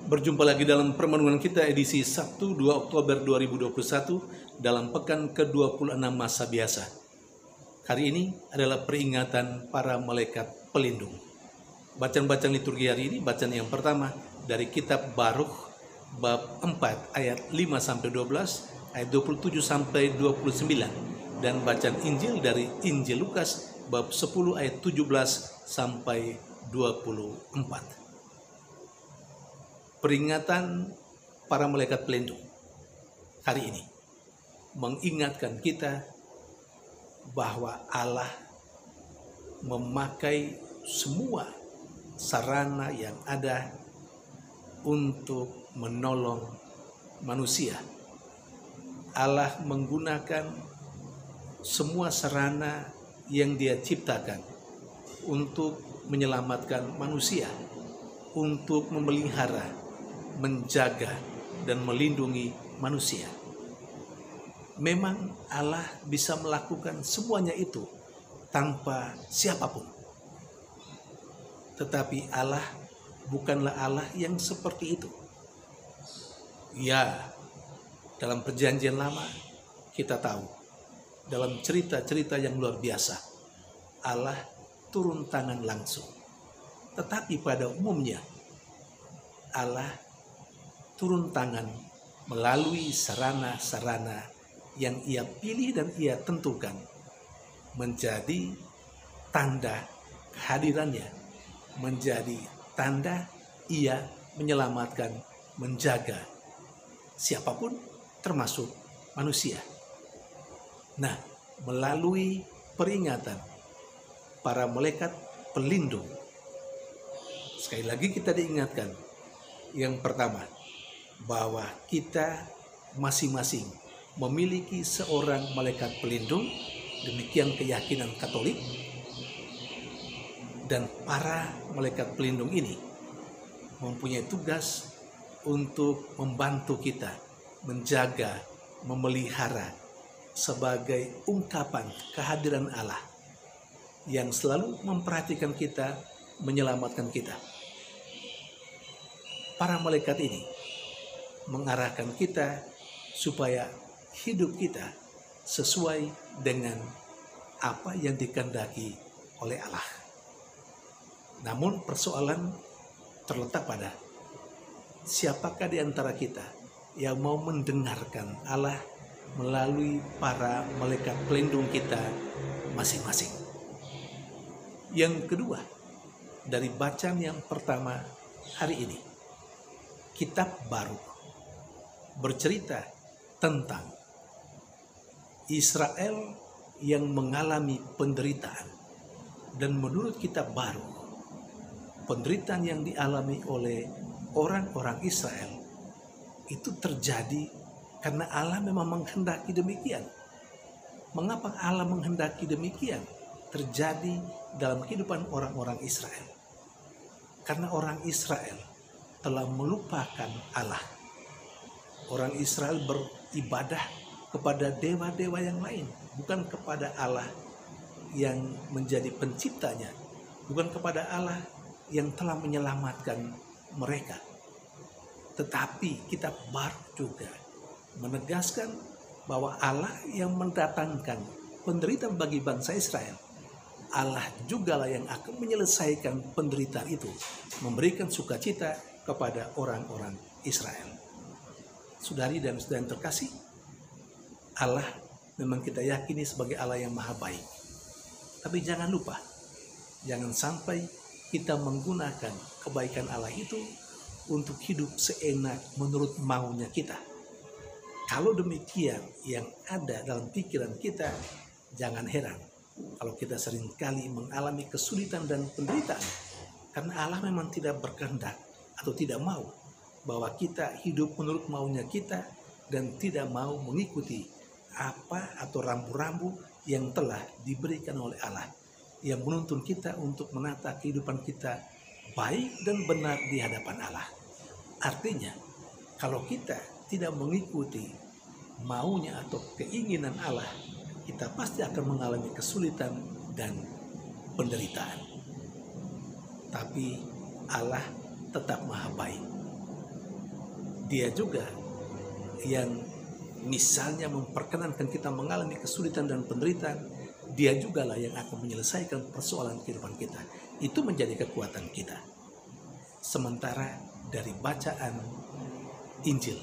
Berjumpa lagi dalam permenungan kita edisi Sabtu 2 Oktober 2021 dalam pekan ke-26 masa biasa. Hari ini adalah peringatan para malaikat pelindung. Bacaan-bacaan liturgi hari ini, bacaan yang pertama dari kitab Barukh bab 4 ayat 5-12, ayat 27-29, dan bacaan Injil dari Injil Lukas bab 10 ayat 17-24. Peringatan para malaikat pelindung hari ini mengingatkan kita bahwa Allah memakai semua sarana yang ada untuk menolong manusia. Allah menggunakan semua sarana yang Dia ciptakan untuk menyelamatkan manusia, untuk memelihara, menjaga, dan melindungi manusia. Memang Allah bisa melakukan semuanya itu tanpa siapapun. Tetapi Allah bukanlah Allah yang seperti itu. Ya, dalam perjanjian lama kita tahu, dalam cerita-cerita yang luar biasa, Allah turun tangan langsung. Tetapi pada umumnya Allah turun tangan melalui sarana-sarana yang Ia pilih dan Ia tentukan menjadi tanda kehadirannya, menjadi tanda Ia menyelamatkan, menjaga siapapun termasuk manusia. Nah, melalui peringatan para malaikat pelindung, sekali lagi kita diingatkan, yang pertama, bahwa kita masing-masing memiliki seorang malaikat pelindung, demikian keyakinan Katolik, dan para malaikat pelindung ini mempunyai tugas untuk membantu kita menjaga, memelihara sebagai ungkapan kehadiran Allah yang selalu memperhatikan kita, menyelamatkan kita. Para malaikat ini mengarahkan kita supaya hidup kita sesuai dengan apa yang dikehendaki oleh Allah. Namun persoalan terletak pada siapakah di antara kita yang mau mendengarkan Allah melalui para malaikat pelindung kita masing-masing. Yang kedua, dari bacaan yang pertama hari ini, kitab Barukh bercerita tentang Israel yang mengalami penderitaan. Dan menurut kitab Barukh, penderitaan yang dialami oleh orang-orang Israel itu terjadi karena Allah memang menghendaki demikian. Mengapa Allah menghendaki demikian terjadi dalam kehidupan orang-orang Israel? Karena orang Israel telah melupakan Allah. Orang Israel beribadah kepada dewa-dewa yang lain, bukan kepada Allah yang menjadi penciptanya, bukan kepada Allah yang telah menyelamatkan mereka. Tetapi kitab Barukh juga menegaskan bahwa Allah yang mendatangkan penderitaan bagi bangsa Israel, Allah jugalah yang akan menyelesaikan penderitaan itu, memberikan sukacita kepada orang-orang Israel. Saudari dan saudara yang terkasih, Allah memang kita yakini sebagai Allah yang maha baik. Tapi jangan lupa, jangan sampai kita menggunakan kebaikan Allah itu untuk hidup seenak menurut maunya kita. Kalau demikian yang ada dalam pikiran kita, jangan heran kalau kita seringkali mengalami kesulitan dan penderitaan. Karena Allah memang tidak berkehendak atau tidak mau bahwa kita hidup menurut maunya kita dan tidak mau mengikuti apa atau rambu-rambu yang telah diberikan oleh Allah yang menuntun kita untuk menata kehidupan kita baik dan benar di hadapan Allah. Artinya, kalau kita tidak mengikuti maunya atau keinginan Allah, kita pasti akan mengalami kesulitan dan penderitaan. Tapi Allah tetap maha baik. Dia juga yang misalnya memperkenankan kita mengalami kesulitan dan penderitaan. Dia jugalah yang akan menyelesaikan persoalan kehidupan kita. Itu menjadi kekuatan kita. Sementara dari bacaan Injil,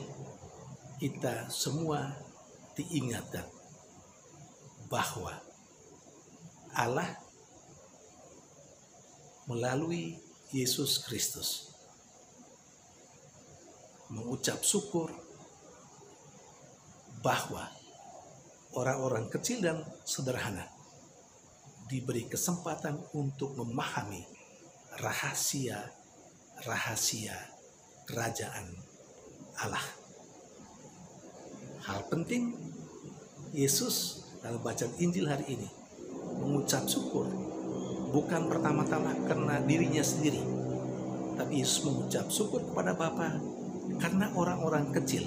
kita semua diingatkan bahwa Allah melalui Yesus Kristus mengucap syukur bahwa orang-orang kecil dan sederhana diberi kesempatan untuk memahami rahasia kerajaan Allah. Hal penting, Yesus dalam bacaan Injil hari ini mengucap syukur bukan pertama-tama karena dirinya sendiri, tapi Yesus mengucap syukur kepada Bapa karena orang-orang kecil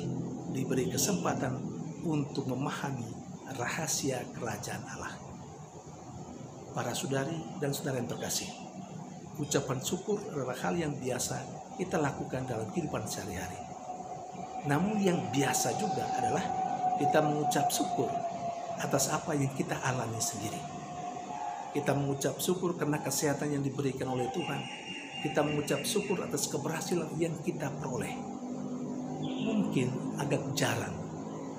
diberi kesempatan untuk memahami rahasia kerajaan Allah. Para saudari dan saudara yang terkasih, ucapan syukur adalah hal yang biasa kita lakukan dalam kehidupan sehari-hari. Namun yang biasa juga adalah kita mengucap syukur atas apa yang kita alami sendiri. Kita mengucap syukur karena kesehatan yang diberikan oleh Tuhan. Kita mengucap syukur atas keberhasilan yang kita peroleh. Mungkin agak jarang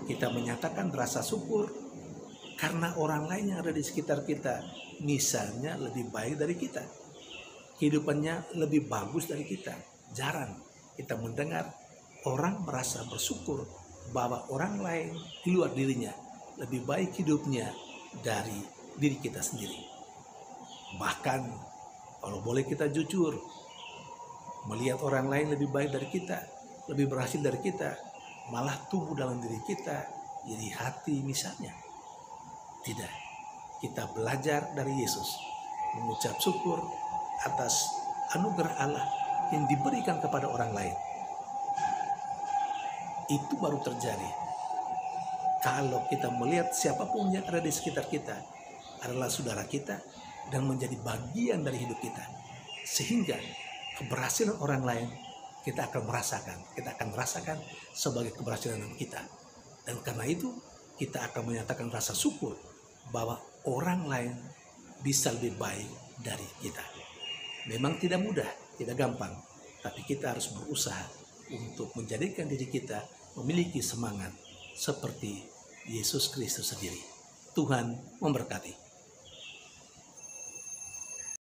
kita menyatakan rasa syukur karena orang lain yang ada di sekitar kita, misalnya lebih baik dari kita, kehidupannya lebih bagus dari kita. Jarang kita mendengar orang merasa bersyukur bahwa orang lain di luar dirinya lebih baik hidupnya dari diri kita sendiri. Bahkan kalau boleh kita jujur, melihat orang lain lebih baik dari kita, lebih berhasil dari kita, malah tumbuh dalam diri kita iri hati misalnya. Tidak, kita belajar dari Yesus mengucap syukur atas anugerah Allah yang diberikan kepada orang lain. Itu baru terjadi kalau kita melihat siapapun yang ada di sekitar kita adalah saudara kita dan menjadi bagian dari hidup kita, sehingga keberhasilan orang lain kita akan merasakan sebagai keberhasilan kita. Dan karena itu kita akan menyatakan rasa syukur bahwa orang lain bisa lebih baik dari kita. Memang tidak mudah, tidak gampang, tapi kita harus berusaha untuk menjadikan diri kita memiliki semangat seperti Yesus Kristus sendiri. Tuhan memberkati.